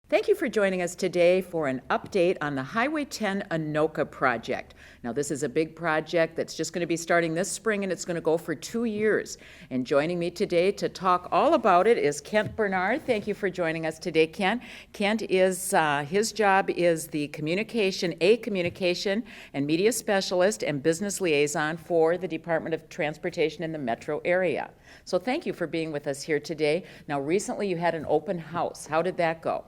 Thank you for joining us today for an update on the Highway 10 Anoka project. Now, this is a big project that's just going to be starting this spring, and it's going to go for 2 years. And joining me today to talk all about it is Kent Bernard. Thank you for joining us today, Kent. Kent is, his job is the communication and media specialist and business liaison for the Department of Transportation in the metro area. So thank you for being with us here today. Now, recently you had an open house. How did that go?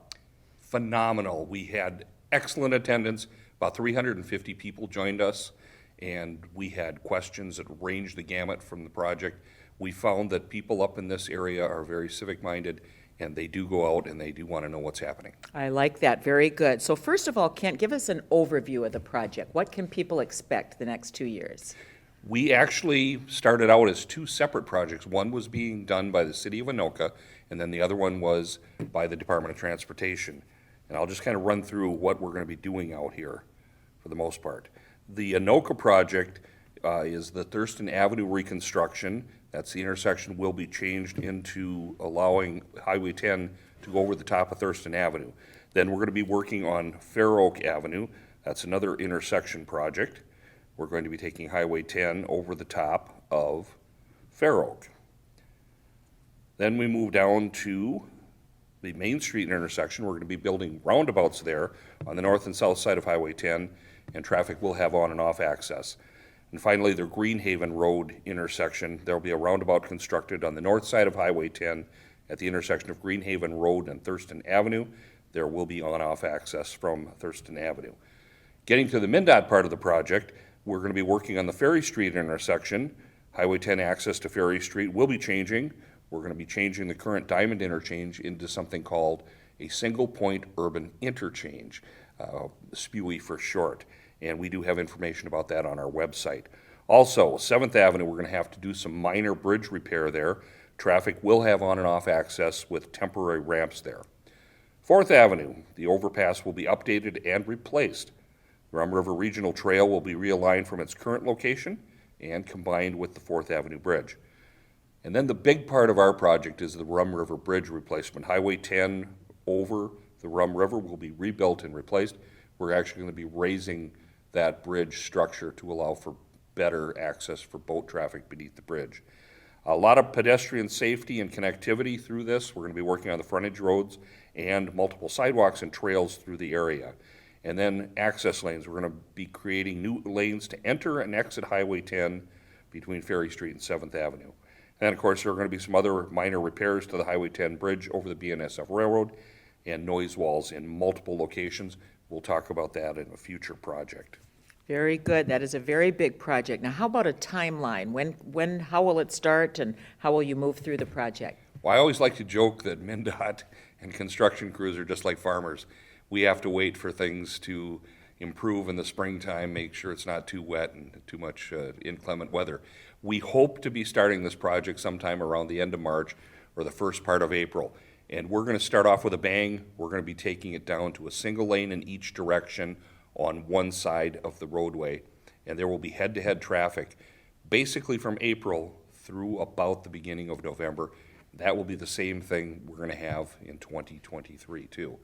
Phenomenal. We had excellent attendance. About 350 people joined us, and we had questions that ranged the gamut from the project. We found that people up in this area are very civic-minded, and they do go out and they do want to know what's happening. I like that. Very good. So first of all, Kent, give us an overview of the project. What can people expect the next 2 years? We actually started out as two separate projects. One was being done by the city of Anoka, and then the other one was by the Department of Transportation. And I'll just kind of run through what we're going to be doing out here for the most part. The Anoka project is the Thurston Avenue reconstruction. That's the intersection will be changed into allowing Highway 10 to go over the top of Thurston Avenue. Then we're going to be working on Fair Oak Avenue. That's another intersection project. We're going to be taking Highway 10 over the top of Fair Oak. Then we move down to the Main Street intersection. We're going to be building roundabouts there on the north and south side of Highway 10, and traffic will have on and off access. And finally, the Greenhaven Road intersection, there will be a roundabout constructed on the north side of Highway 10 at the intersection of Greenhaven Road and Thurston Avenue. There will be on-off access from Thurston Avenue. Getting to the MnDOT part of the project, we're going to be working on the Ferry Street intersection. Highway 10 access to Ferry Street will be changing. We're going to be changing the current Diamond Interchange into something called a single-point urban interchange, SPUI for short, and we do have information about that on our website. Also, 7th Avenue, we're going to have to do some minor bridge repair there. Traffic will have on and off access with temporary ramps there. 4th Avenue, the overpass will be updated and replaced. The Rum River Regional Trail will be realigned from its current location and combined with the 4th Avenue Bridge. And then the big part of our project is the Rum River Bridge replacement. Highway 10 over the Rum River will be rebuilt and replaced. We're actually going to be raising that bridge structure to allow for better access for boat traffic beneath the bridge. A lot of pedestrian safety and connectivity through this. We're going to be working on the frontage roads and multiple sidewalks and trails through the area. And then access lanes. We're going to be creating new lanes to enter and exit Highway 10 between Ferry Street and 7th Avenue. And of course, there are going to be some other minor repairs to the Highway 10 bridge over the BNSF Railroad and noise walls in multiple locations. We'll talk about that in a future project. Very good. That is a very big project. Now, how about a timeline? How will it start, and how will you move through the project? Well, I always like to joke that MnDOT and construction crews are just like farmers. We have to wait for things to improve in the springtime, make sure it's not too wet and too much inclement weather. We hope to be starting this project sometime around the end of March or the first part of April. And we're going to start off with a bang. We're going to be taking it down to a single lane in each direction on one side of the roadway. And there will be head-to-head traffic basically from April through about the beginning of November. That will be the same thing we're going to have in 2023 too.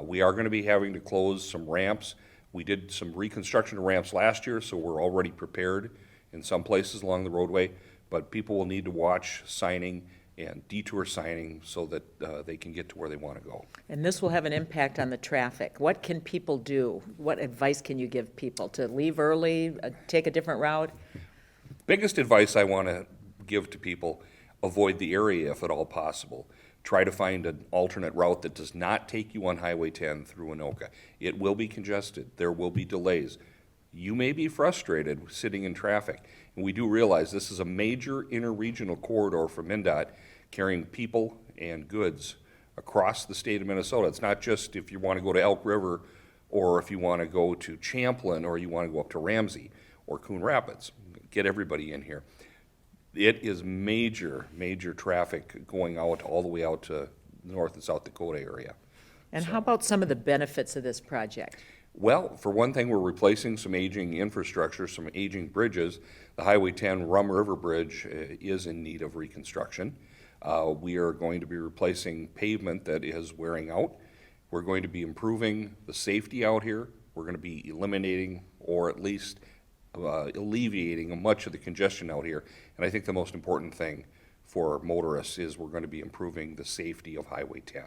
We are going to be having to close some ramps. We did some reconstruction of ramps last year, so we're already prepared in some places along the roadway, but people will need to watch signing and detour signing so that they can get to where they want to go. And this will have an impact on the traffic. What can people do? What advice can you give people? To leave early, take a different route? Biggest advice I want to give to people, avoid the area if at all possible. Try to find an alternate route that does not take you on Highway 10 through Anoka. It will be congested. There will be delays. You may be frustrated sitting in traffic. And we do realize this is a major interregional corridor for MnDOT carrying people and goods across the state of Minnesota. It's not just if you want to go to Elk River or if you want to go to Champlin or you want to go up to Ramsey or Coon Rapids. Get everybody in here. It is major traffic going out all the way out to the North and South Dakota area. And how about some of the benefits of this project? Well, for one thing, we're replacing some aging infrastructure, some aging bridges. The Highway 10 Rum River Bridge is in need of reconstruction. We are going to be replacing pavement that is wearing out. We're going to be improving the safety out here. We're going to be eliminating, or at least alleviating much of the congestion out here. And I think the most important thing for motorists is we're going to be improving the safety of Highway 10.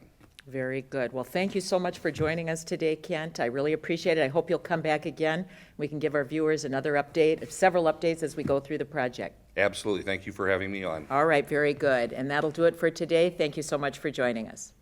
Very good. Well, thank you so much for joining us today, Kent. I really appreciate it. I hope you'll come back again. We can give our viewers another update, several updates as we go through the project. Absolutely. Thank you for having me on. All right, very good. And that'll do it for today. Thank you so much for joining us.